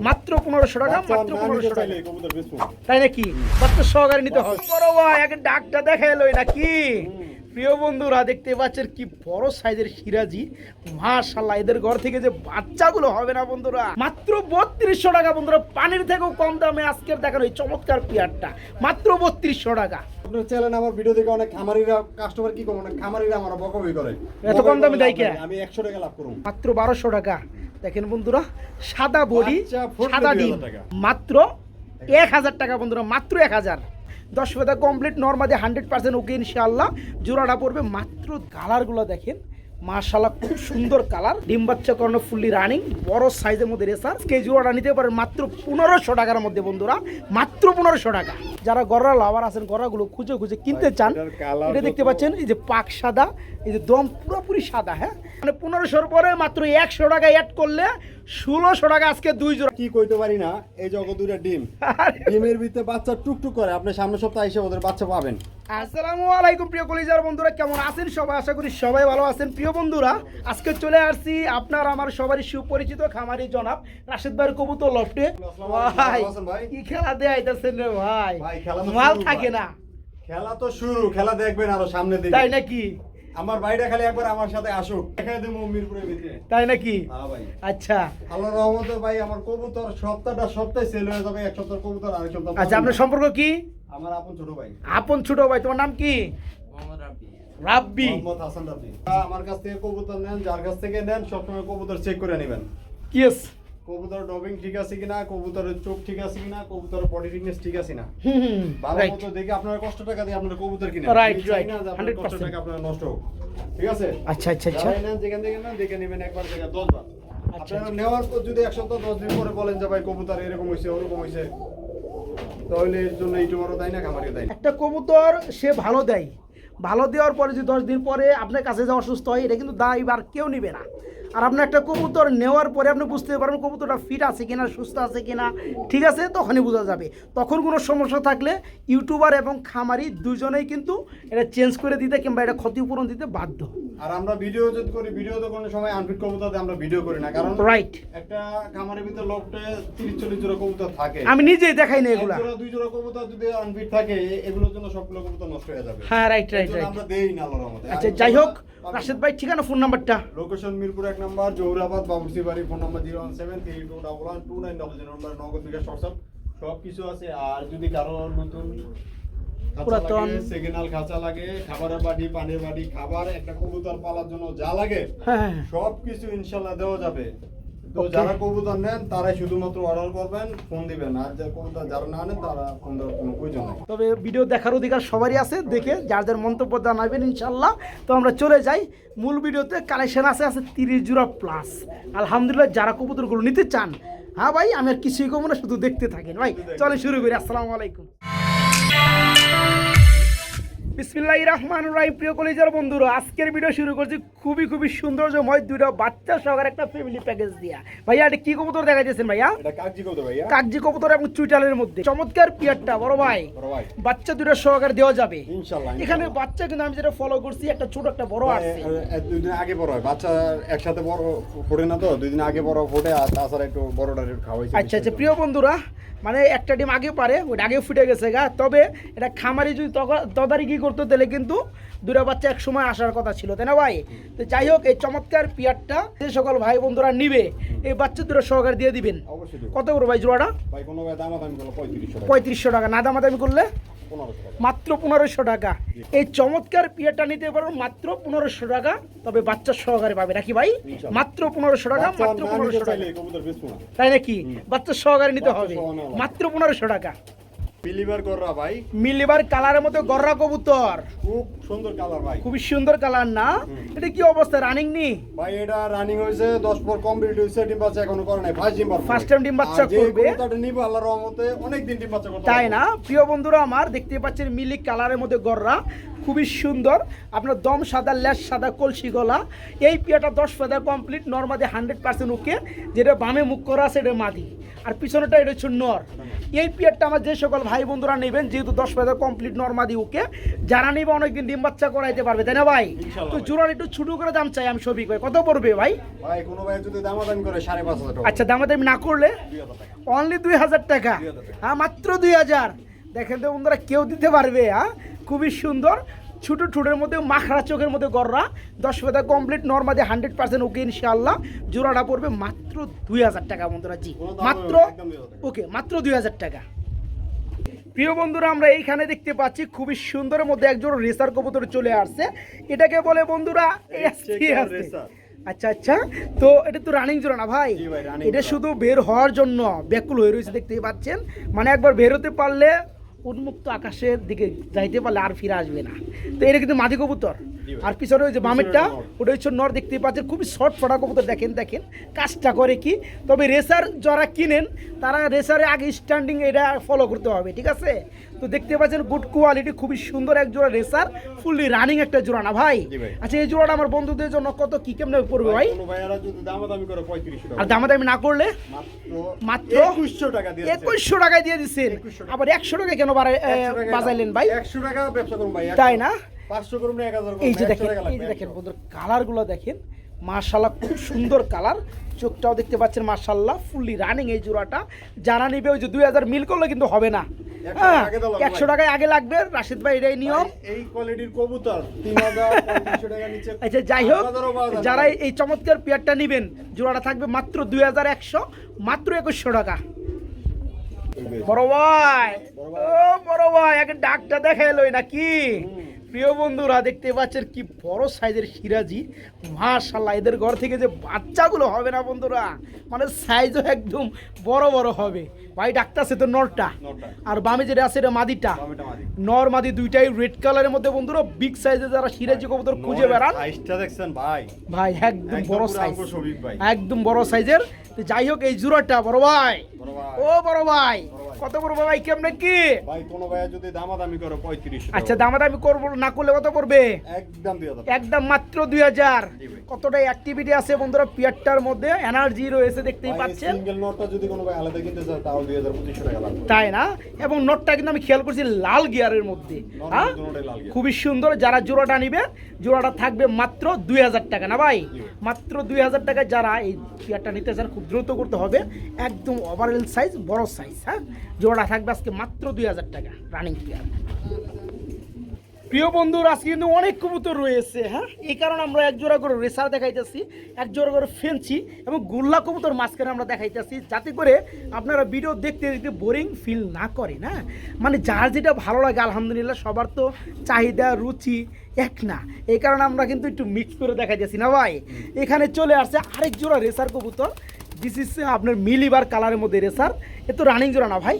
মাত্র 1500 টাকা, মাত্র 1500 টাকা। তাই নাকি? বাচ্চা সহকারে নিতে হবে। বড় ভাই আগে ডাকটা দেখাইলো নাকি? প্রিয় বন্ধুরা দেখতে পাচ্ছেন কি বড় সাইজের সিরাজি, মাশাআল্লাহ। এদের ঘর থেকে যে বাচ্চাগুলো হবে না বন্ধুরা, মাত্র 3200 টাকা বন্ধুরা। পানির থেকেও কম দামে আজকের দেখানো এই চমৎকার পেয়ারটা মাত্র 3200 টাকা। আপনার চ্যানেল আমার ভিডিও দেখে অনেক খামারিরা কাস্টমার কি করে, অনেক খামারিরা আমার বকবই করে। এত কম দামে দেয় কে? আমি 100 টাকা লাভ করব মাত্র 1200 টাকা। দেখেন বন্ধুরা, সাদা বডি, সাদা ডিম, মাত্র 1000 টাকা বন্ধুরা, মাত্র 1000। 10 ফেদা কমপ্লিট নরমালি 100% ওকে ইনশাআল্লাহ। জোড়াটা পড়বে মাত্র। কালারগুলো দেখেন মাশাআল্লাহ, খুব সুন্দর কালার। ডিম বাচ্চা করানো ফুললি রানিং, বড় সাইজের মধ্যে রেসার। কে জোড়াটা নিতে পারেন মাত্র 1500 টাকার মধ্যে বন্ধুরা, মাত্র 1500 টাকা। যারা গররা লাভার আছেন, গররাগুলো খুঁজে খুঁজে কিনতে চান, এটা দেখতে পাচ্ছেন এই যে পাক সাদা, এই যে দম পুরোপুরি সাদা। হ্যাঁ, মানে 1500 পরে মাত্র 100 টাকা অ্যাড করলে 1600 টাকা আজকে 2 জোড়া। কি কইতে পারি না, এই জগৎ দুইটা ডিম, ডিমের ভিতরে বাচ্চা টুকটুক করে। আপনি সামনের সপ্তাহে এসে ওদের বাচ্চা পাবেন। আসসালামু আলাইকুম প্রিয় কলিজার বন্ধুরা, কেমন আছেন সবাই? আশা করি সবাই ভালো আছেন। প্রিয় বন্ধুরা, আজকে চলে আসছি আপনার আমার সবারই সুপরিচিত খামারি জনাব রাশেদ ভাইয়ের কবুতর লফটে। ভাই কি খেলা দেয় আইতাছেন রে ভাই, মাল থাকে না। খেলা তো শুরু, খেলা দেখবেন আরো সামনে দিকে, তাই নাকি? আমার ভাইটা খালি একবার আমার সাথে আসুক, দেখাই দেবো মিরপুরের ভিতরে। তাই নাকি? হ্যাঁ ভাই। আচ্ছা, আল্লাহর রহমতে ভাই আমার কবুতর সপ্তাহে সেল হয়ে যাবে। এক সপ্তাহ কবুতর, আরেক সপ্তাহ। আচ্ছা, আপনার সম্পর্ক কি? আমার আপন ছোট ভাই। আপন ছোট ভাই, তোমার নাম কি? রাব্বি। মোহাম্মদ হাসান রাব্বি। আমার কাছ থেকে কবুতর নেন, যার কাছ থেকে নেন সবসময় কবুতর চেক করে নেবেন। ইয়েস। কবুতর ডবিং ঠিক আছে কিনা, কবুতরের চোখ ঠিক আছে কিনা, কবুতরের বডি ফিটনেস ঠিক আছে না, হুম, ভালো রাইট মতো দেখে আপনারা কষ্ট টাকা দিয়ে আপনারা কবুতর কিনেন। রাইট, আমি চাই রাইট, না যে আপনার কষ্ট 100%। টাকা আপনারা নষ্ট হোক। ঠিক আছে? আচ্ছা আচ্ছা আচ্ছা যারাই নেন যেখান থেকে নেন দেখে নেবেন একবার থেকে 10 বার। আচ্ছা, আপনারা নেওয়ার পর যদি 1 সপ্তাহ 10 দিন পরে বলেন যে ভাই কবুতর এরকম হইছে ওরকম হইছে, তাহলে এর জন্য একটু বড় দেয় না, খামারি দেয় না। একটা কবুতর সে ভালো দেয়, ভালো দেওয়ার পরে যদি 10 দিন পরে আপনার কাছে যা অসুস্থ হয়, এটা কিন্তু দায়ভার কেউ নেবে না। আর আপনার একটা কবুতর নেওয়ার পরে আপনি বুঝতে পারবেন কবুতরটা ফিট আছে কিনা, সুস্থ আছে কিনা, ঠিক আছে, তখনই বোঝা যাবে। তখন কোনো সমস্যা থাকলে ইউটিউবার এবং খামারি দুজনেই কিন্তু এটা চেঞ্জ করে দিতে কিংবা এটা ক্ষতিপূরণ দিতে বাধ্য। আর আমরা ভিডিও যদি করি, ভিডিও তো কোনো সময় আনফিট কবুতর দিয়ে আমরা ভিডিও করি না, কারণ রাইট, একটা খামারের ভিতরে লোকটে 30-40 জোড়া কবুতর থাকে। আমি নিজেই দেখাই না এগুলা। 2 জোড়া কবুতর যদি আনফিট থাকে, এগুলোর জন্য সবগুলো কবুতর নষ্ট হয়ে যাবে। হ্যাঁ, রাইট রাইট এজন্য রাইট। আমরা দেই না আল্লাহর রহমতে। আচ্ছা, যাই হোক, রাশেদ ভাই ঠিকানা, ফোন নাম্বারটা। লোকেশন মিরপুর 1 নম্বর, জহুরাবাদ, বাবুরসি বাড়ি। ফোন নাম্বার 01732112900 নম্বর, নগদ বিকাশ হোয়াটসঅ্যাপ সব কিছু আছে। আর যদি কারো নতুন পুরাতন সিগন্যাল খাঁচা লাগে, খাবারের বাটি, পানির বাটি, খাবার, একটা কবুতর পালার জন্য যা লাগে হ্যাঁ, সব কিছু ইনশাআল্লাহ দেওয়া যাবে। তো Okay. যারা কবুতর নেন তারাই শুধুমাত্র অর্ডার করবেন, ফোন দিবেন। আর যারা না নেন তারা ফোন দেওয়ার কোনো প্রয়োজন নেই। তবে ভিডিও দেখার অধিকার সবারই আছে, দেখে যার যার মন্তব্য জানাবেন ইনশাল্লাহ। তো আমরা চলে যাই মূল ভিডিওতে। কালেকশন আছে 30 জোড়া প্লাস। আলহামদুলিল্লাহ, যারা কবুতরগুলো নিতে চান, হ্যাঁ ভাই, আমি আর কিছুই কমো না, শুধু দেখতে থাকেন ভাই। চলে শুরু করি। আসসালামু আলাইকুম। বিসমিল্লাহির রহমানির রহিম। প্রিয় কলিজার বন্ধুরা, আজকের ভিডিও শুরু করছি খুবই সৌন্দর্যময় দুটো বাচ্চা সহকারে একটা ফ্যামিলি প্যাকেজ দিয়া। ভাইয়া এটা কি কবুতর দেখাইতেছেন ভাইয়া? এটা কাগজি কবুতর ভাইয়া, কাগজি কবুতর এবং চুইটালের মধ্যে চমৎকার পিয়ারটা বড় ভাই। বাচ্চা দুটো সহকারে দেওয়া যাবে ইনশাআল্লাহ। এখানে বাচ্চা কিন্তু আমি যেটা ফলো করছি, একটা ছোট একটা বড় আসছে। 2 দিন আগে বড় হয় বাচ্চা, একসাথে বড় ফোটে না, তো 2 দিন আগে বড় ফোটে। আর তাছাড়া একটু বড়টা একটু খাওয়াইছে। আচ্ছা আচ্ছা, প্রিয় বন্ধুরা, মানে একটা ডিম আগে পারে, ওটা আগে ফুটে গেছে গা। তবে এটা খামারি যদি তদারকি করতো তাহলে কিন্তু দুটো বাচ্চা এক সময় আসার কথা ছিল, তাই না ভাই? তো যাই হোক, এই চমৎকার পিয়ারটা যে সকল ভাই বন্ধুরা নিবে, এই বাচ্চা দুটো সহকারে দিয়ে দিবেন। অবশ্যই কত করে ভাই জোড়াটা? ভাই কোনো ভাই দামাদামি করলো 3500 টাকা। 3500 টাকা। না দামাদামি করলে 1500 টাকা। মাত্র 1500 টাকা। এই চমৎকার পিয়ারটা নিতে পারো মাত্র 1500 টাকা। তবে বাচ্চা সহকারে পাবে নাকি ভাই? মাত্র 1500 টাকা, মাত্র 1500 টাকা। কবুতর বেচবো না। তাই নাকি? বাচ্চা সহকারে নিতে বাচ্চা হবে সহ নেওয়া লাগবে। মাত্র 1500 টাকা। বিলিভার কররা ভাই, মিলিবার কালারের মধ্যে গররা কবুতর, খুব সুন্দর কালার ভাই, খুবই সুন্দর কালার না? এটা কি অবস্থা, রানিং নি? ভাই এটা রানিং হইছে 10 পর কমপ্লিট হইছে, ডিম বাচ্চা এখনো করে নাই। ফার্স্ট ডিম বাচ্চা, ফার্স্ট টাইম ডিম বাচ্চা করবে। কবুতরটা নিব আল্লাহর রহমতে অনেক দিন ডিম বাচ্চা করতে তাই না? প্রিয় বন্ধুরা আমার, দেখতে পাচ্ছেন মিলি কালারের মধ্যে গররা, খুবই সুন্দর, আপনার দম সাদা, লেস সাদা, কলসি গলা। এই পেয়ারটা 10 ফেদার কমপ্লিট, নর্মাদি 100% ওকে, যেটা বামে মুখ করা আছে এটা মাদি, আর পিছনেটা এটা হচ্ছে নর। এই পেয়ারটা আমার যে সকল ভাই বন্ধুরা নেবেন, যেহেতু 10 ফেদার কমপ্লিট নর্মাদি ওকে, যারা নেবে অনেকদিন ডিম বাচ্চা করাইতে পারবে, তাই না ভাই? তো জোড়ার একটু ছোট করে দাম চাই আমি শফিক ভাই, কত পড়বে ভাই? ভাই কোনো ভাই যদি দামাদামি করে 5,500 টাকা। আচ্ছা, দামাদামি না করলে 2,000 টাকা। অনলি 2,000 টাকা। হ্যাঁ, মাত্র 2,000। দেখেন তো বন্ধুরা, কেউ দিতে পারবে? হ্যাঁ, খুবই সুন্দর, ছোটো ঠোঁটের মধ্যে মাখরা, চোখের মধ্যে গররা, 10 ফেদা কমপ্লিট নর্মাদি 100% ওকে ইনশাআল্লাহ। জোড়াটা পড়বে মাত্র 2,000 টাকা বন্ধুরা। জি মাত্র ওকে, মাত্র 2,000 টাকা। প্রিয় বন্ধুরা, আমরা এইখানে দেখতে পাচ্ছি খুবই সুন্দরের মধ্যে একজন রেসার কবুতর চলে আসছে। এটাকে বলে বন্ধুরা আচ্ছা আচ্ছা, তো এটা তো রানিং জোড়া না ভাই? এটা শুধু বের হওয়ার জন্য ব্যাকুল হয়ে রয়েছে, দেখতেই পাচ্ছেন। মানে একবার বের হতে পারলে উন্মুক্ত আকাশের দিকে যাইতে পারলে আর ফিরে আসবে না। তো এটা কিন্তু মাদি কবুতর, আর পিছনে ওই যে বামেরটা ওটা হচ্ছে নর, দেখতেই পাচ্ছেন। খুবই শর্ট ফটা কবুতর, দেখেন দেখেন কাজটা করে কি। তবে রেসার যারা কিনেন তারা রেসারে আগে স্ট্যান্ডিং এটা ফলো করতে হবে, ঠিক আছে? তো দেখতে পাচ্ছেন গুড কোয়ালিটি, খুবই সুন্দর এক জোড়া রেসার, ফুললি রানিং একটা জোড়া না ভাই? আচ্ছা, এই জোড়াটা আমার বন্ধুদের জন্য কত কি কেমনে পড়বে ভাই? আর দামাদামি না করলে মাত্র 2100 টাকা দিয়ে 2100 টাকায় দিয়ে দিচ্ছেন। আবার 100 টাকা কেন বাজাইলেন ভাই? 100 টাকা ব্যবসা করুন ভাই, তাই না? 500 করুন না 1000 করুন। এই যে দেখেন, এই যে দেখেন বন্ধুরা, কালারগুলো দেখেন, মাশাআল্লাহ খুব সুন্দর কালার। চোখটাও দেখতে পাচ্ছেন মাশাআল্লাহ, ফুললি রানিং এই জোড়াটা। যারা নিবে ওই যে 2000 মিল করলে কিন্তু হবে না, 100 টাকায় আগে লাগবে রাশিদ ভাই, এটাই নিয়ম। এই কোয়ালিটির কবুতর 3000 টাকা নিচে। আচ্ছা, যাই হোক, যারা এই চমৎকার পেয়ারটা নেবেন, জোড়াটা থাকবে মাত্র 2100, মাত্র 2100 টাকা। বড় ভাই, ও বড় ভাই, আগে ডাকটা দেখাইলই নাকি? প্রিয় বন্ধুরা, দেখতে পাচ্ছেন কি বড় সাইজের সিরাজি, মাশাআল্লাহ। এদের ঘর থেকে যে বাচ্চাগুলো হবে না বন্ধুরা, মানে সাইজও একদম বড় বড় হবে ভাই। ডাকতেছে তো নরটা, আর বামে যেটা আছে এটা মাদিটা। নর মাদি দুইটাই রেড কালারের মধ্যে বন্ধুরা, বিগ সাইজের যারা সিরাজি কবুতর খুঁজে বেড়ান, সাইজটা দেখছেন ভাই? ভাই একদম বড় সাইজ, একদম বড় সাইজের। যাই হোক, এই জোড়াটা বড় ভাই, ও বড় ভাই, কত করবো ভাই কেমনে কি? ভাই কোনো ভাই যদি দামাদামি করে 3500। আচ্ছা, দামাদামি করবো না করলে কত পড়বে? একদম 2000, একদম মাত্র 2000। কতটাই অ্যাক্টিভিটি আছে বন্ধুরা পিয়ারটার মধ্যে, এনার্জি রয়েছে, দেখতেই পাচ্ছেন। সিঙ্গেল নটটা যদি কোনো ভাই আলাদা কিনতে চায় তাও 2500 টাকা লাগবে, তাই না? এবং নটটা কিন্তু আমি খেয়াল করছি লাল গিয়ারের মধ্যে, হ্যাঁ খুবই সুন্দর। যারা জোড়াটা নিবে, জোড়াটা থাকবে মাত্র 2000 টাকা না ভাই? মাত্র 2000 টাকায় যারা এই পিয়ারটা নিতে চান, খুব দ্রুত করতে হবে, একদম ওভারঅল সাইজ, বড় সাইজ। হ্যাঁ, জোড়াটা থাকবে আজকে মাত্র 2000 টাকা, রানিং পিয়ার। প্রিয় বন্ধুরা, আজকে কিন্তু অনেক কবুতর রয়েছে। হ্যাঁ, এই কারণে আমরা এক জোড়া করে রেসার দেখাইতেছি, এক জোড়া করে ফেন্সি এবং গুল্লা কবুতর মাঝখানে আমরা দেখাইতেছি, যাতে করে আপনারা ভিডিও দেখতে দেখতে বোরিং ফিল না করেন। হ্যাঁ, মানে যার যেটা ভালো লাগে, আলহামদুলিল্লাহ সবার তো চাহিদা রুচি এক না, এই কারণে আমরা কিন্তু একটু মিক্স করে দেখাইতেছি না ভাই? এখানে চলে আসছে আরেক জোড়া রেসার কবুতর, দিস ইজ আপনার মিলিবার কালারের মধ্যে রেসার। এ তো রানিং জোড়া না ভাই?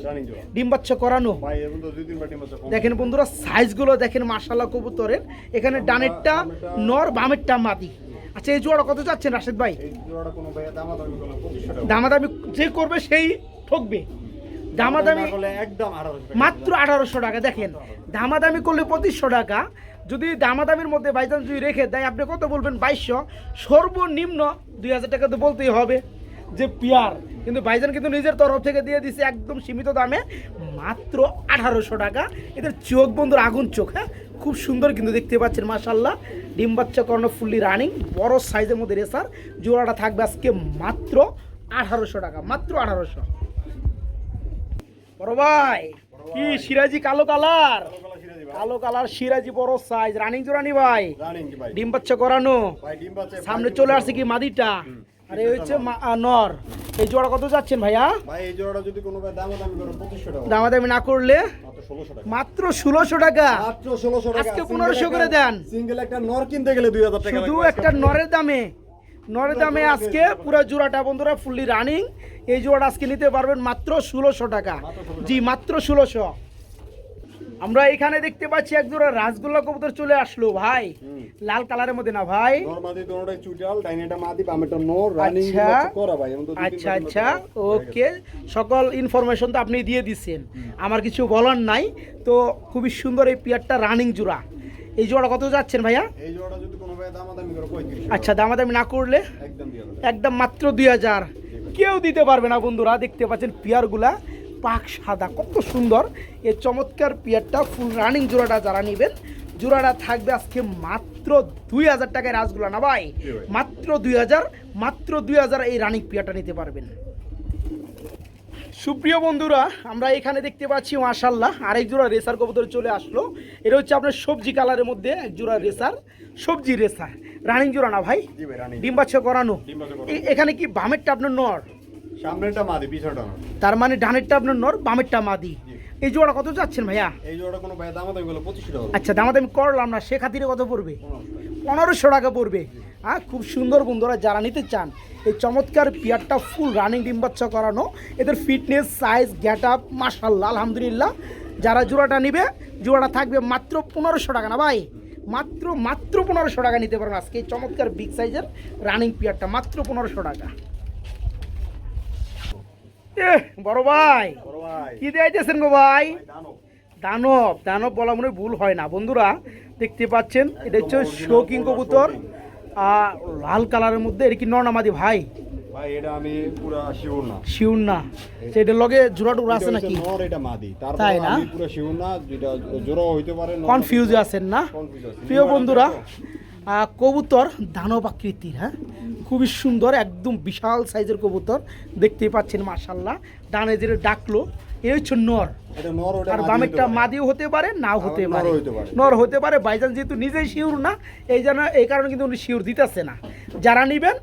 ডিম বাচ্চা করানো ভাই, এখন তো 2-3 বার ডিম বাচ্চা। দেখেন বন্ধুরা, সাইজগুলো দেখেন মাশাআল্লাহ কবুতরের। এখানে ডানেরটা নর, বামেরটা মাদি। আচ্ছা, এই জোড়া কত যাচ্ছেন রাশেদ ভাই? এই জোড়াটা কোনো ভাই দামাদামি করলে 2500 টাকা। দামাদামি যে করবে সেই ঠকবে। দামাদামি করলে একদম 1800 টাকা, মাত্র 1800 টাকা। দেখেন, দামাদামি করলে 2500 টাকা। যদি দামাদামির মধ্যে বাইচান্স যদি রেখে দেয়, আপনি কত বলবেন? 2200, সর্বনিম্ন 2000 টাকা তো বলতেই হবে যে পিয়ার। কিন্তু ভাইজান কিন্তু নিজের তরফ থেকে দিয়ে দিছে একদম সীমিত দামে, মাত্র 1800 টাকা। এদের চোখ বন্ধুর আগুন চোখ। হ্যাঁ, খুব সুন্দর কিন্তু দেখতে পাচ্ছেন মাশাআল্লাহ। ডিম বাচ্চা করানো, ফুললি রানিং, বড় সাইজের মধ্যে রেসার। জোড়াটা থাকবে আজকে মাত্র 1800 টাকা, মাত্র 1800। বড় ভাই, কি সিরাজি কালো কালার, কালো কালার সিরাজি, বড় সাইজ, রানিং জোড়ানি ভাই, ডিম বাচ্চা করানো। সামনে চলে আসছে কি মাদিটা, আর এই হচ্ছে নর। এই জোড়া কত যাচ্ছেন ভাইয়া? ভাই এই জোড়াটা যদি কোনো ভাই দামাদামি করে 2500 টাকা। দামাদামি না করলে মাত্র 1600 টাকা। মাত্র 1600 টাকা। আজকে 1500 করে দেন। সিঙ্গেল একটা নর কিনতে গেলে 2000 টাকা শুধু একটা নরের দামে, নরের দামে আজকে পুরো জোড়াটা বন্ধুরা ফুললি রানিং। এই জোড়াটা আজকে নিতে পারবেন মাত্র 1600 টাকা। জি, মাত্র 1600। আমরা এখানে দেখতে পাচ্ছি এক জোড়া রাসগোল্লা কবুতর চলে আসলো ভাই, লাল কালারের মধ্যে না ভাই? নরমাদি দোনোটাই চুটাল, ডাইনেটা মাদি, বামেটা নর, রানিং করা ভাই। আচ্ছা আচ্ছা, ওকে, সকল ইনফরমেশন তো আপনি দিয়ে দিচ্ছেন, আমার কিছু বলার নাই। তো খুবই সুন্দর এই পেয়ারটা রানিং জোড়া। এই জোড়া কত যাচ্ছেন ভাইয়া? এই জোড়াটা যদি কোনো ভাই দামাদামি করে 35। আচ্ছা, দামাদামি না করলে একদম 2000। একদম মাত্র 2000। কেউ দিতে পারবে না বন্ধুরা। দেখতে পাচ্ছেন পেয়ারগুলা পাক সাদা, কত সুন্দর এই চমৎকার পেয়ারটা। ফুল রানিং জোড়াটা যারা নেবেন, জোড়াটা থাকবে আজকে মাত্র 2000 টাকায় রাসগুলা না ভাই, মাত্র 2000, মাত্র 2000 এই রানিং পেয়ারটা নিতে পারবেন। সুপ্রিয় বন্ধুরা, আমরা এখানে দেখতে পাচ্ছি মাশাআল্লাহ আরেক জোড়া রেসার কবুতর চলে আসলো। এটা হচ্ছে আপনার সবজি কালারের মধ্যে এক জোড়া রেসার, সবজি রেসার রানিং জোড়া না ভাই? জি ভাই, রানিং। ডিম বাচ্চা করানো। এখানে কি বামেরটা আপনার নর, সামনেরটা মাদি, পিছনেরটা নর। তার মানে ডানেরটা আপনার নর, বামেরটা মাদি। এই জোড়া কত যাচ্ছেন ভাইয়া? এই জোড়া কোনো ভাই দামাদামি করলে 25 টাকা। আচ্ছা, দামাদামি করলাম না, সে খাতিরে কত পড়বে? 1500 টাকা পড়বে। হ্যাঁ, খুব সুন্দর বন্ধুরা, যারা নিতে চান এই চমৎকার পেয়ারটা ফুল রানিং ডিম বাচ্চা করানো, এদের ফিটনেস, সাইজ, গেট আপ মাশাআল্লাহ আলহামদুলিল্লাহ। যারা জোড়াটা নিবে, জোড়াটা থাকবে মাত্র 1500 টাকা না ভাই, মাত্র 1500 টাকা নিতে পারবেন আজকে এই চমৎকার বিগ সাইজের রানিং পেয়ারটা, মাত্র 1500 টাকা। বড় ভাই কি দিয়েছেন গো ভাই? দানব। দানব বলা মনে ভুল হয় না বন্ধুরা। দেখতে পাচ্ছেন এটা হচ্ছে শৌকিং কবুতর, লাল কালারের মধ্যে। এটা কি নরনামাদি ভাই? ভাই এটা আমি পুরো শিওর না। শিওর না? সেটার লগে জোড়া টুড়া আছে নাকি? নর, এটা মাদি। তারপর তাই না? আমি পুরো শিওর না, যেটা জোড়া হইতে পারে। কনফিউজ আছেন না প্রিয় বন্ধুরা? কবুতর দানব আকৃতির, হ্যাঁ খুবই সুন্দর, একদম বিশাল সাইজের কবুতর। দেখতেই পাচ্ছেন মাশাআল্লাহ। ডানে যে ডাকলো এই হচ্ছে নর, আর বামেরটা মাদিও হতে পারে, নাও হতে পারে, নর হতে পারে। ভাইজান যেহেতু নিজেই শিওর না, এই কারণে কিন্তু উনি শিওর দিতেছে না। যারা নিবেন,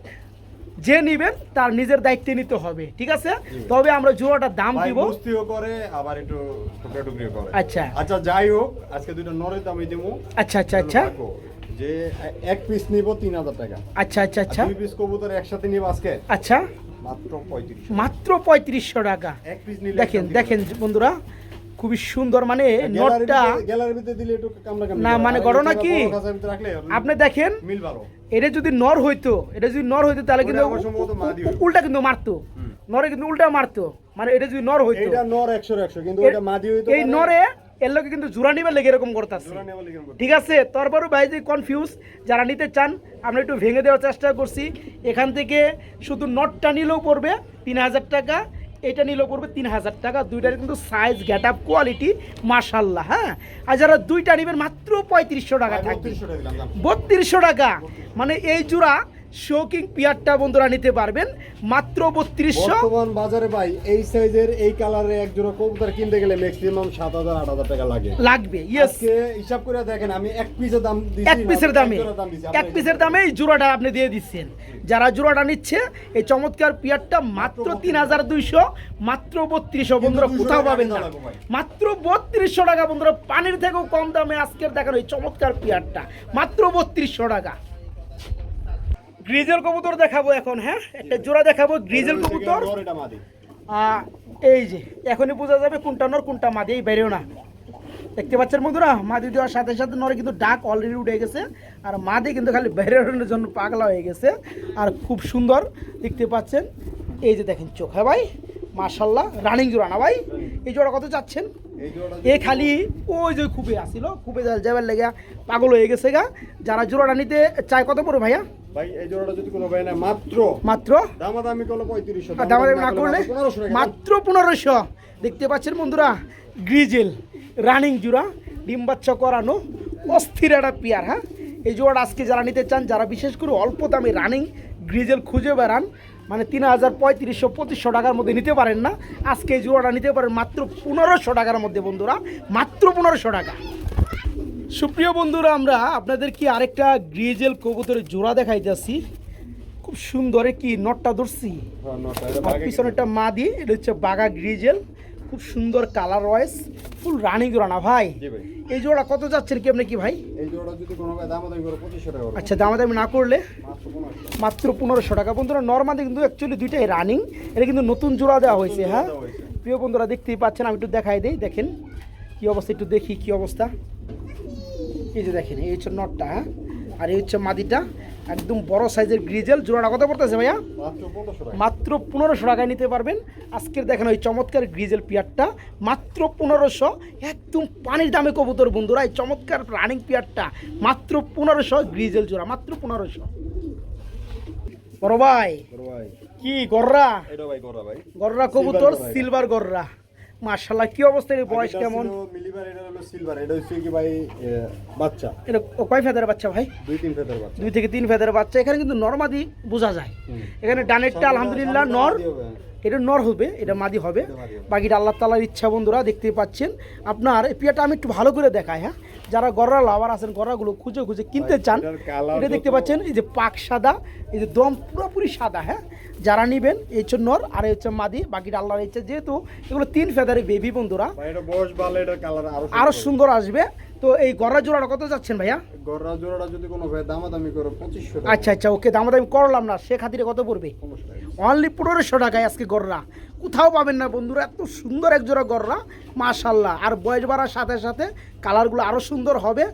যে নিবেন তার নিজের দায়িত্বে নিতে হবে, ঠিক আছে? তবে আমরা জোড়াটা দাম দিব। বুঝতেও করে, আবার একটু টুকরা করে। আচ্ছা আচ্ছা, যাই হোক, আজকে দুটো নরের দামই দেবো। আচ্ছা আচ্ছা আচ্ছা, যে এক পিস নিব 3000 টাকা। আচ্ছা আচ্ছা আচ্ছা, দুই পিস কবুতর একসাথে নিব আজকে আচ্ছা মাত্র 3500। মাত্র 3500 টাকা। এক পিস নিলে দেখেন দেখেন বন্ধুরা, খুবই সুন্দর। মানে নটটা গ্যালারির ভিতরে দিলে একটু কামড়া কামড়ি না, মানে ঘটনা কি আপনি দেখেন, মিল ভালো। এটা যদি নর হইতো, তাহলে কিন্তু উল্টা কিন্তু মারতো, নরে কিন্তু উল্টা মারতো। মানে এটা যদি নর হইতো, এটা নর 100 কিন্তু এটা মাদি হইতো। এই নরে এর লোকে কিন্তু জোড়া নিবে লেগে এরকম করতেছে, ঠিক আছে? তারপরও ভাই যে কনফিউজ, যারা নিতে চান আমরা একটু ভেঙে দেওয়ার চেষ্টা করছি। এখান থেকে শুধু নটটা নিলেও পড়বে 3000 টাকা, এটা নিলেও পড়বে 3000 টাকা। দুইটার কিন্তু সাইজ, গেট আপ, কোয়ালিটি মাশাআল্লাহ। হ্যাঁ, আর যারা দুইটা নেবেন মাত্র 3500 টাকা থাকবে, 3200 টাকা। মানে এই জোড়া শৌকিং পিয়ারটা বন্ধুরা নিতে পারবেন মাত্র 3200। বর্তমান বাজারে ভাই এই সাইজের এই কালারে এক জোড়া কবুতর কিনতে গেলে ম্যাক্সিমাম 7000-8000 টাকা লাগবে। ইয়েস, হিসাব করে দেখেন, আমি এক পিসের দাম দিছি, এক পিসের দামে এই জোড়াটা আপনি দিয়ে দিচ্ছেন। যারা জোড়াটা নিচ্ছে এই চমৎকার পিয়ারটা মাত্র 3200, মাত্র 3200 বন্ধুরা, কোথাও পাবেন না, মাত্র 3200 টাকা বন্ধুরা। পানির থেকেও কম দামে আজকের দেখানো এই চমৎকার পিয়ারটা মাত্র 3200 টাকা। গ্রিজেল কবুতর দেখাবো এখন। হ্যাঁ, একটা জোড়া দেখাবো গ্রিজেল কবুতর। এই যে এখনই বোঝা যাবে কোনটা নর কোনটা মাদি, এই বেরেও না। দেখতে পাচ্ছেন বন্ধুরা, মাদি দেওয়ার সাথে সাথে নরে কিন্তু ডাক অলরেডি উঠে গেছে, আর মাদি কিন্তু খালি বেরের জন্য পাগলা হয়ে গেছে। আর খুব সুন্দর দেখতে পাচ্ছেন, এই যে দেখেন চোখ। হ্যাঁ ভাই মাশাআল্লাহ, রানিং জোড়া না ভাই? এই জোড়া কত চাচ্ছেন? এই খালি ওই যে খুবই আসিল, খুবই যাবার লেগে পাগল হয়ে গেছে গা। যারা জোড়াটা নিতে চায় কত পড়বে ভাইয়া? ভাই এই জোড়াটা যদি কোনো ভাই না মাত্র দামাদামি করলে 3500, দামাদামি না করলে মাত্র 1500। দেখতে পাচ্ছেন বন্ধুরা, গ্রিজেল রানিং জোড়া, ডিম বাচ্চা করানো, অস্থির একটা পেয়ার। হ্যাঁ, এই জোড়াটা আজকে যারা নিতে চান, যারা বিশেষ করে অল্প দামে রানিং গ্রিজেল খুঁজে বেড়ান, মানে 3000, 3500, 2500 টাকার মধ্যে নিতে পারেন না, আজকে এই জোড়াটা নিতে পারেন মাত্র 1500 টাকার মধ্যে বন্ধুরা, মাত্র 1500 টাকা। সুপ্রিয় বন্ধুরা, আমরা আপনাদের কি আরেকটা গ্রিজেল কবুতরের জোড়া দেখাইতেছি। খুব সুন্দর, কি নটটা ধরছি, পিছনেরটা মাদি। এটা হচ্ছে বাগা গ্রিজেল, খুব সুন্দর কালার ওয়াইজ, ফুল রানিং জোড়া না ভাই? এই জোড়া কত যাচ্ছেন কি আপনি কি ভাই? এই জোড়া যদি কোনো ভাই দামাদামি করে 2500 টাকা। আচ্ছা, দামাদামি না করলে মাত্র 1500 টাকা বন্ধুরা। নরমালি কিন্তু অ্যাকচুয়ালি দুইটাই রানিং, এটা কিন্তু নতুন জোড়া দেওয়া হয়েছে। হ্যাঁ প্রিয় বন্ধুরা, দেখতেই পাচ্ছেন, আমি একটু দেখাই দিই। দেখেন কি অবস্থা, একটু দেখি কি অবস্থা। এই যে দেখেন, এই হচ্ছে নটটা, হ্যাঁ, আর এই হচ্ছে মাদিটা। একদম বড় সাইজের গ্রিজেল। জোড়াটা কত পড়তেছে ভাইয়া? মাত্র 1500 টাকায় নিতে পারবেন। আজকের দেখেন ওই চমৎকার গ্রিজেল পিয়ারটা মাত্র 1500, একদম পানির দামে কবুতর বন্ধুরা। এই চমৎকার রানিং পিয়ারটা মাত্র 1500, গ্রিজেল জোড়া মাত্র 1500। বড় ভাই কি গররা? গররা কবুতর, সিলভার গররা, মাশাআল্লাহ। কি অবস্থা? এর বয়স কেমন? মিলিবার এটা হলো সিলভার, এটা হচ্ছে কি ভাই বাচ্চা। এটা কয় ফেদারের বাচ্চা ভাই? 2-3 ফেদার বাচ্চা। 2 থেকে 3 ফেদারের বাচ্চা। এখানে কিন্তু নরমাদি বোঝা যায়। এখানে ডানেরটা আলহামদুলিল্লাহ নর, এটা নর হবে, এটা মাদি হবে। বাকিটা আল্লাহ তাআলার ইচ্ছা বন্ধুরা। দেখতে পাচ্ছেন আপনার এই পিয়াটা আমি একটু ভালো করে দেখাই। হ্যাঁ, যারা গররা লাভার আছেন, গররাগুলো খুঁজে খুঁজে কিনতে চান, এটা দেখতে পাচ্ছেন এই যে পাক সাদা, এই যে দম পুরোপুরি সাদা। হ্যাঁ, যারা নেবেন এই হচ্ছে নর আর এই হচ্ছে মাদি। বাকিটা আল্লাহর ইচ্ছা। যেহেতু এগুলো 3 ফেদারের বেবি বন্ধুরা, এটা বয়স ভালো, এটার কালার আরো সুন্দর আসবে। তো এই গররা জোড়াটা কত যাচ্ছেন ভাইয়া? গররা জোড়াটা যদি কোনো ভাই দামাদামি করে 2500 টাকা। আচ্ছা আচ্ছা, ওকে, দামাদামি করলাম না, সে খাতিরে কত পড়বে? অনলি 1500 টাকায় আজকে গররা। কোথাও পাবেন না বন্ধুরা, এত সুন্দর এক জোড়া গররা মাশাআল্লাহ। আর বয়স বাড়ার সাথে সাথে কালারগুলো আরও সুন্দর হবে,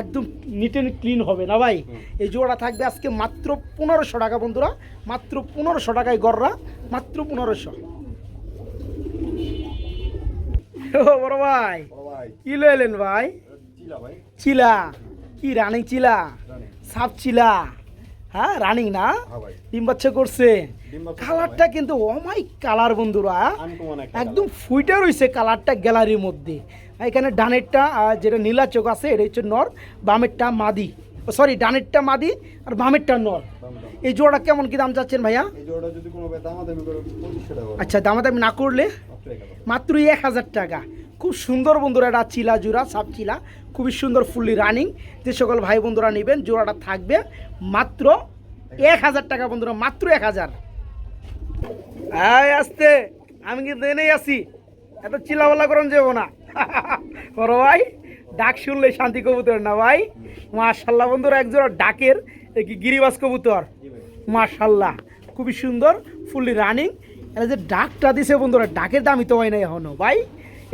একদম নিট অ্যান্ড ক্লিন হবে না ভাই। এই জোড়া থাকবে আজকে মাত্র 1500 টাকা বন্ধুরা, মাত্র 1500 টাকায় গররা, মাত্র 1500। ও বড় ভাই কি লইলেন ভাই? চিলা কি রানিং চিলা, সাপ চিলা। হ্যাঁ রানিং না, ডিম বাচ্চা করছে। কালারটা কিন্তু অমাইক কালার বন্ধুরা, একদম ফুইটা রয়েছে কালারটা গ্যালারির মধ্যে। এখানে ডানেরটা যেটা নীলা চোখ আছে এটা হচ্ছে নর, বামেরটা মাদি, সরি ডানেরটা মাদি আর বামেরটা নর। এই জোড়া কেমন কি দাম চাচ্ছেন ভাইয়া? আচ্ছা, দামাদামি না করলে মাত্র 1000 টাকা। খুব সুন্দর বন্ধুরা, এটা চিলা জোড়া, সাপ চিলা, খুবই সুন্দর ফুললি রানিং। যে সকল ভাই বন্ধুরা নেবেন জোড়াটা থাকবে মাত্র 1000 টাকা বন্ধুরা, মাত্র 1000। আসতে আমি কিন্তু এনেই আসি, এত চিলাবালা করন যাবো না বড় ভাই। ডাক শুনলে শান্তি কবুতর না ভাই, মাশাআল্লাহ বন্ধুরা। এক জোড়া ডাকের কি গিরিবাজ কবুতর, মাশাআল্লাহ খুবই সুন্দর ফুললি রানিং। এটা যে ডাকটা দিছে বন্ধুরা, ডাকের দামই তো হয় না এখনো ভাই।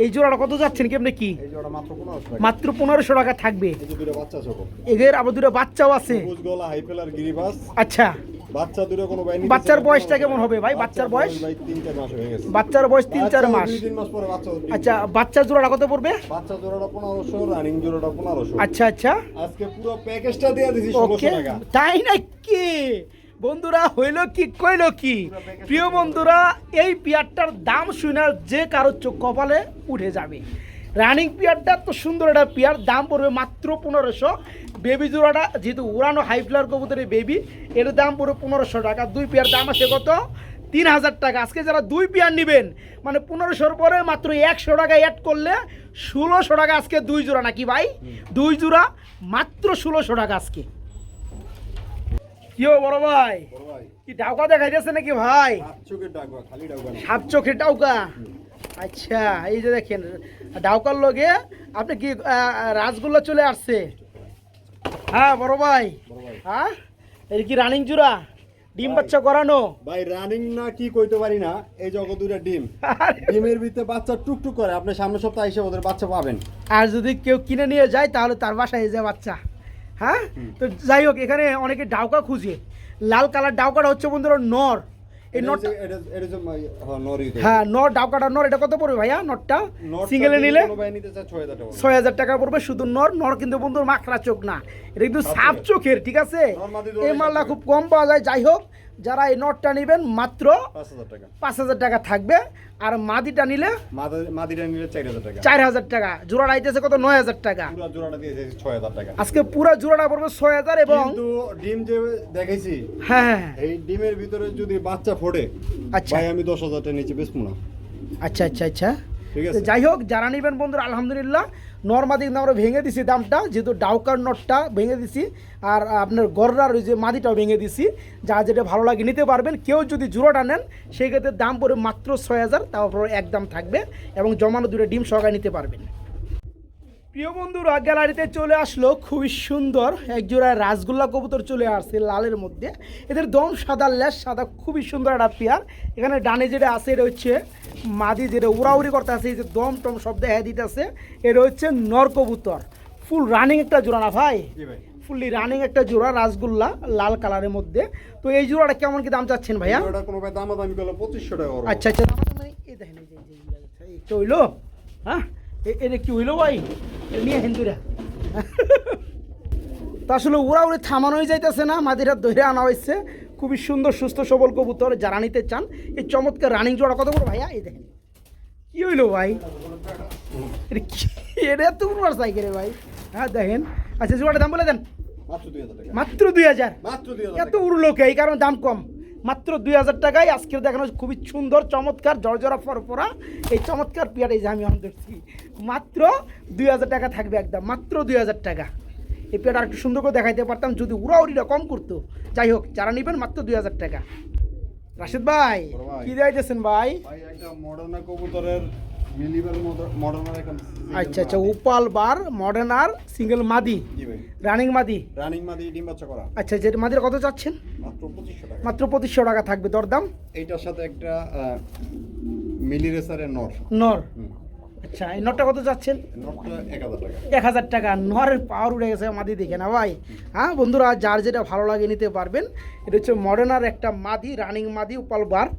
এই জোড়াটা কত যাচ্ছেন কেমনে কি? মাত্র 1500 টাকা থাকবে। এদের আবার দুটো বাচ্চাও আছে। আচ্ছা, বাচ্চা দুটো কোনো ভাই নিতে, বাচ্চার বয়সটা কেমন হবে ভাই? বাচ্চার বয়স 3-4 মাস হয়ে গেছে। বাচ্চার বয়স 3-4 মাস। 2-3 মাস পরে বাচ্চা। আচ্ছা, বাচ্চা জোড়াটা কত পড়বে? বাচ্চা জোড়াটা 1500, রানিং জোড়াটা 1500। আচ্ছা আচ্ছা, আজকে পুরো প্যাকেজটা দিয়ে দিছি 1600 টাকা। তাই নাকি বন্ধুরা? হইল কি কইল কি প্রিয় বন্ধুরা, এই পিয়ারটার দাম শুনে যে কারোর চোখ কপালে উঠে যাবে। রানিং পিয়ারটা তো সুন্দর একটা পিয়ার, দাম পড়বে মাত্র 1500। বেবি জোড়াটা যেহেতু উড়ানো হাই ফ্লার কবুতরের বেবি, এর দাম পড়বে 1500 টাকা। 2 পেয়ার দাম আছে কত? 3000 টাকা। আজকে যারা 2 পেয়ার নেবেন মানে 1500-র পরে মাত্র 100 টাকা অ্যাড করলে 1600 টাকা আজকে 2 জোড়া, নাকি ভাই? 2 জোড়া মাত্র 1600 টাকা আজকে। কি বড় ভাই, কি ডাউকা দেখাইতেছে নাকি ভাই? সাপ চোখের ডাউকা। আচ্ছা, এই যে দেখেন ডাউকার লগে আপনি কি রাসগোল্লা চলে আসছে? হ্যাঁ বড় ভাই, হ্যাঁ এই কি রানিং জোড়া, ডিম বাচ্চা করানো ভাই? রানিং না কি কইতে পারি না, এই জগৎ দুইটা ডিম, ডিমের ভিতরে বাচ্চা টুকটুক করে। আপনি সামনের সপ্তাহে এসে ওদের বাচ্চা পাবেন। আর যদি কেউ কিনে নিয়ে যায় তাহলে তার বাসায় যে বাচ্চা। হ্যাঁ, তো যাই হোক, এখানে অনেকে ডাউকা খুঁজে। লাল কালার ডাউকাটা হচ্ছে বন্ধুরা নর। এই নটটা হ্যাঁ নর, ডাউকাটা নর। এটা কত পড়বে ভাইয়া নটটা? সিঙ্গেলে নিলে 6000 টাকা পড়বে শুধু নর। নর কিন্তু বন্ধুর মাখরা চোখ না, এটা কিন্তু সাপ চোখের, ঠিক আছে? এই মালটা খুব কম পাওয়া যায়। যাই হোক, যারা এই নটটা নেবেন মাত্র 5000 টাকা থাকবে। আর মাদিটা নিলে 4000 টাকা। জোড়াটা আইতেছে কত? 9000 টাকা। আজকে পুরো জোড়াটা পড়বে 6000। এবং ডিম যে দেখেছি, হ্যাঁ এই ডিমের ভিতরে যদি বাচ্চা ফোটে, আচ্ছা ভাই আমি 10,000 টাকা নিচে বেচবো না। আচ্ছা আচ্ছা আচ্ছা, ঠিক আছে। যাই হোক, যারা নেবেন বন্ধুরা আলহামদুলিল্লাহ নর্মাদি কিন্তু আমরা ভেঙে দিছি দামটা, যেহেতু ডাউকার নটটা ভেঙে দিছি আর আপনার গররার ওই যে মাদিটাও ভেঙে দিছি। যা যেটা ভালো লাগে নিতে পারবেন। কেউ যদি জোড়াটা নেন সেই ক্ষেত্রে দাম পড়ে মাত্র 6000, তারপর একদম থাকবে এবং জমানো 2টা ডিম সহকারে নিতে পারবেন। প্রিয় বন্ধুরা, গ্যালারিতে চলে আসলো খুবই সুন্দর এক জোড়া রাসগোল্লা কবুতর চলে আসছে লালের মধ্যে। এদের দম সাদা, লেজ সাদা, খুবই সুন্দর একটা পেয়ার। এখানে ডানে যেটা আছে এটা হচ্ছে মাদি, যেটা উড়াউড়ি করতে আছে, এই যে দম টম সব দেখা দিতেছে, এটা হচ্ছে নর কবুতর। ফুল রানিং একটা জোড়া না ভাই? ফুললি রানিং একটা জোড়া রাসগোল্লা লাল কালারের মধ্যে। তো এই জোড়াটা কেমন কি দাম চাচ্ছেন ভাইয়া? এটা কোনো ভাই দামাদামি করলে 2500 টাকা করব। আচ্ছা আচ্ছা, এই দেখেন এই তো হইলো, হ্যাঁ এটা কি হইলো ভাই? নিয়ে হিন্দুরা তো আসলে ওরা ওরে থামানোই যাইতেছে না, মাদিরা ধরে আনা হয়েছে। খুবই সুন্দর সুস্থ সবল কবুতর, যারা নিতে চান এই চমৎকার রানিং জোড়া কত করে ভাইয়া? এই দেখেন কি হইলো ভাই, এটা এত উড়বার সাইকেলে ভাই। হ্যাঁ দেখেন, আচ্ছা জোড়াটার দাম বলে দেন। মাত্র 2000 টাকা। মাত্র 2000? মাত্র 2000 এত উড়লো কে? এই কারণে দাম কম। মাত্র 2000 টাকায় আজকে দেখানো খুবই সুন্দর চমৎকার জর্জরা ফরফরা এই চমৎকার পিয়ার, এই যে আমি দেখছি মাত্র 2000 টাকা থাকবে একদম, মাত্র 2000 টাকা। এই পিয়ারটা আর একটু সুন্দর করে দেখাইতে পারতাম যদি উড়াউড়িটা কম করতো। যাই হোক, যারা নেবেন মাত্র 2000 টাকা। রাশেদ ভাই কি দিয়েছেন ভাই? ভাই একটা মডার্ন কবুতরের মিলিবার মডার্নের একটা আচ্ছা আচ্ছা, উপাল বার মডার্নার সিঙ্গেল মাদি, জি ভাই রানিং মাদি। রানিং মাদি ডিম বাচ্চা করা। আচ্ছা, যে মাদির কত চাচ্ছেন? মাত্র 2500 টাকা। মাত্র 2500 টাকা থাকবে দরদাম। এইটার সাথে একটা মিলি রেসারের নর। নর? আচ্ছা, এই নটটা কত চাচ্ছেন? নটটা 1000 টাকা। 1000 টাকা। নরের পাওয়ার উঠে গেছে মাদি দেখে না ভাই। হ্যাঁ বন্ধুরা, যার যেটা ভালো লাগে নিতে পারবেন। এটা হচ্ছে মডার্নার একটা মাদি, রানিং মাদি উপাল বার।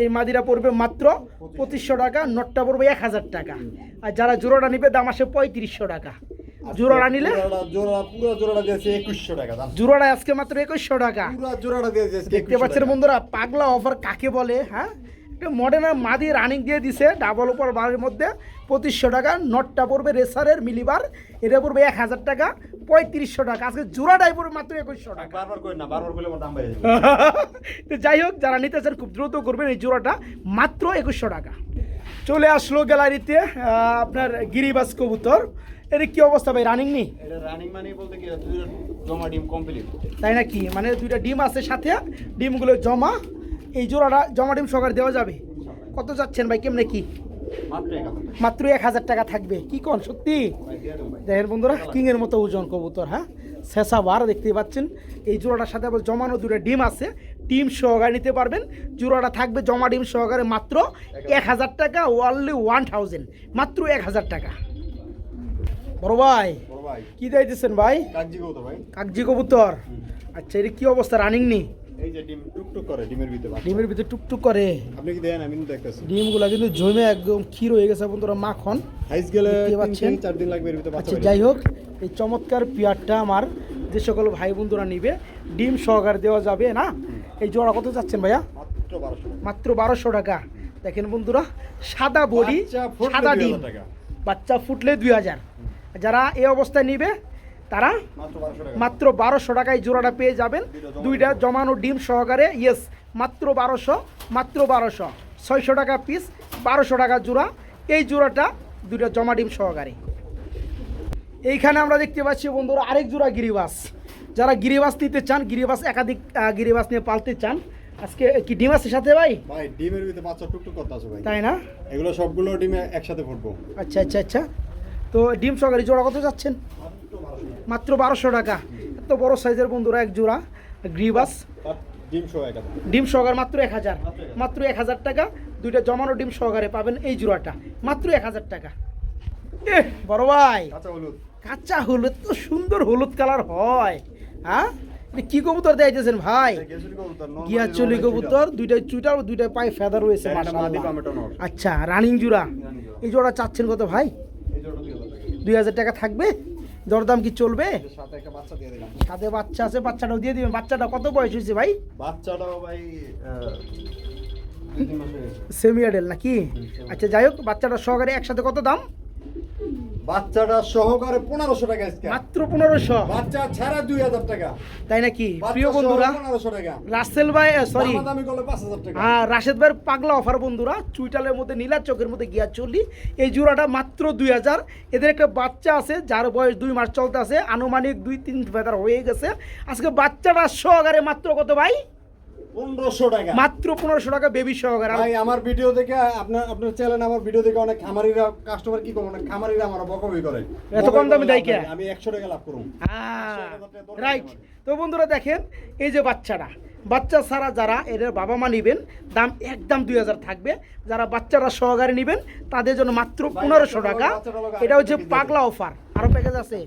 এই মাদিরা পড়বে মাত্র 2500 টাকা, নটটা পড়বে 1000 টাকা। আর যারা জোড়াটা নিবে দাম আসে 3500 টাকা। জোড়াটা নিলে পুরো জোড়াটা দিয়েছে 2100 টাকা দাম। জোড়াটা আজকে মাত্র 2100 টাকা। পুরো জোড়াটা দিয়েছে দেখতে পাচ্ছেন বন্ধুরা, পাগলা অফার কাকে বলে? হ্যাঁ, মডার্নার মাদি রানিং দিয়ে দিছে ডাবল উপর বারের মধ্যে 2500 টাকা। নটটা পড়বে রেসারের মিলিবার, এটা পড়বে 1000 টাকা, 3500 টাকা। আজকে জোড়াটাই পড়বে মাত্র 2100 টাকা। বারবার কই না, বারবার কইলে আমার দাম বেড়ে যাবে। তো যাই হোক, যারা নিতে চান খুব দ্রুত করবেন। এই জোড়াটা মাত্র 2100 টাকা। চলে আসলো গ্যালারিতে আপনার গিরিবাস কবুতর। এর কি অবস্থা ভাই, রানিং নি? এটা রানিং মানে বলতে কি দুইটা জমা ডিম কমপ্লিট। তাই নাকি? মানে দুইটা ডিম আছে সাথে, ডিমগুলো জমা। এই জোড়াটা জমা ডিম সহকারে দেওয়া যাবে। কত যাচ্ছেন ভাই, কেমনে কি? মাত্র 1000 টাকা থাকবে। কি কোন সত্যি? দেখেন বন্ধুরা, কিংয়ের মতো ওজন কবুতর। হ্যাঁ, শেষা বার দেখতেই পাচ্ছেন। এই জোড়াটার সাথে আবার জমানো দুটো ডিম আছে, ডিম সহকারে নিতে পারবেন। জোড়াটা থাকবে জমা ডিম সহকারে মাত্র 1000 টাকা, ওনলি 1000, মাত্র 1000 টাকা। বড় ভাই কি দিতেছেন ভাই? কাগজি কবুতর। আচ্ছা, এটা কি অবস্থা, রানিং নি? এই যে ডিম টুকটুক করে, ডিমের ভিতরে টুকটুক করে। আপনি কি দেখেন? আমি দেখতেছি ডিমগুলো কিন্তু জমে একদম ক্ষীর হয়ে গেছে বন্ধুরা, মাখন। হাইস গেলে 3-4 দিন লাগবে এর ভিতরে বাচ্চা। আচ্ছা, যাই হোক, এই চমৎকার পেয়ারটা আমার যে সকল ভাই বন্ধুরা নিবে ডিম সহকারে দেওয়া যাবে না। এই জোড়া কত যাচ্ছেন ভাইয়া? মাত্র 1200 টাকা। দেখেন বন্ধুরা, সাদা বডি, সাদা ডিম, বাচ্চা ফুটলে 2000। যারা এই অবস্থায় নিবে তারা মাত্র 1200 টাকায় জোড়াটা পেয়ে যাবেন। দুইটা জমানো ডিম সহকারে। ইয়েস, মাত্র 1200, মাত্র 1200। 600 টাকা পিস, 1200 টাকা জোড়া। এই জোড়াটা দুইটা জমা ডিম সহকারে। এইখানে আমরা দেখতে পাচ্ছি বন্ধুরা আরেক জোড়া গিরিবাস। যারা গিরিবাস নিতে চান, গিরিবাস একাধিক গিরিবাস নিয়ে পালতে চান, আজকে কি ডিম আছে সাথে ভাই? ভাই ডিমের ভিতরে বাচ্চা টুকটুক করতে আছে ভাই। তাই না? এগুলো সবগুলো ডিমে একসাথে ফুটবো। আচ্ছা আচ্ছা আচ্ছা। তো ডিম সহকারে জোড়া কত যাচ্ছেন? মাত্র 1200 টাকা। এত বড় সাইজের বন্ধুরা এক জোড়া গিরিবাস ডিম সহকারে মাত্র 1000, মাত্র 1000 টাকা। দুইটা জমানো ডিম সহকারে পাবেন এই জোড়াটা মাত্র 1000 টাকা। বড় ভাই, কাঁচা হলুদ তো সুন্দর হলুদ কালার হয়। হ্যাঁ, কি কবুতর দিয়েছেন ভাই? গিয়াচলি কবুতর, দুইটাই চুইটার, দুইটাই পায়ে ফেদার রয়েছে মাশাআল্লাহ। আচ্ছা, রানিং জোড়া। এই জোড়া চাচ্ছেন কত ভাই? 2000 টাকা থাকবে। দরদাম কি চলবে? সাথে বাচ্চা আছে, বাচ্চাটাও দিয়ে দিবেন। বাচ্চাটা কত বয়স হয়েছে ভাই? বাচ্চাটাও ভাই সেমি অ্যাডাল্ট নাকি? আচ্ছা, যাই হোক, বাচ্চাটা সহকারে একসাথে কত দাম? বাচ্চাটা সহকারে 1500 টাকা আজকে। মাত্র 1500। বাচ্চা ছাড়া 2000 টাকা। তাই নাকি? প্রিয় বন্ধুরা, 1500 টাকা। রাসেল ভাই, সরি, দামি করলে 5000 টাকা। হ্যাঁ, রাশেদ ভাইয়ের পাগলা অফার বন্ধুরা। চুইটালের মধ্যে নীলা, চোখের মধ্যে গিয়াচলি। এই জোড়াটা মাত্র 2000। এদের একটা বাচ্চা আছে যার বয়স 2 মাস চলতে আছে, আনুমানিক 2-3 ফেদার হয়ে গেছে। আজকে বাচ্চাটা সহকারে মাত্র কত ভাই? 1500 টাকা। মাত্র 1500 টাকা বেবি সহকারে। ভাই আমার ভিডিও দেখে আপনার চ্যানেল, আমার ভিডিও দেখে অনেক খামারিরা, কাস্টমার কি করে, খামারিরা আমার বকবই করে। এত কম দামে দেয় কে? আমি 100 টাকা লাভ করব। রাইট। তো বন্ধুরা দেখেন, এই যে বাচ্চাটা, বাচ্চা ছাড়া যারা এদের বাবা মা নেবেন দাম একদম 2000 থাকবে। যারা বাচ্চারা সহকারে নেবেন তাদের জন্য মাত্র 1500 টাকা। এটা হচ্ছে পাগলা অফার। আরো প্যাকেজ আছে,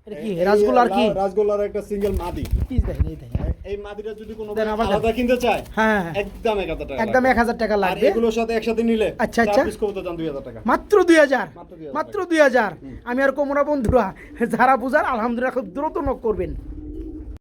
এটা কি রাসগোল্লার কি রাসগোল্লার একটা সিঙ্গেল মাদি পিস দেখেন এই দেখেন এই মাদিটা যদি কোনো দেন আবার দেন। আলাদা কিনতে চায় হ্যাঁ একদম 1000 টাকা একদম 1000 টাকা আর লাগবে এগুলোর সাথে একসাথে নিলে আচ্ছা, আচ্ছা। 4 পিস কবুতর দাম 2000 টাকা মাত্র 2000 মাত্র 2000 মাত্র 2000 আমি আর কমরা বন্ধুরা যারা বুঝার আলহামদুলিল্লাহ খুব দ্রুত নক করবেন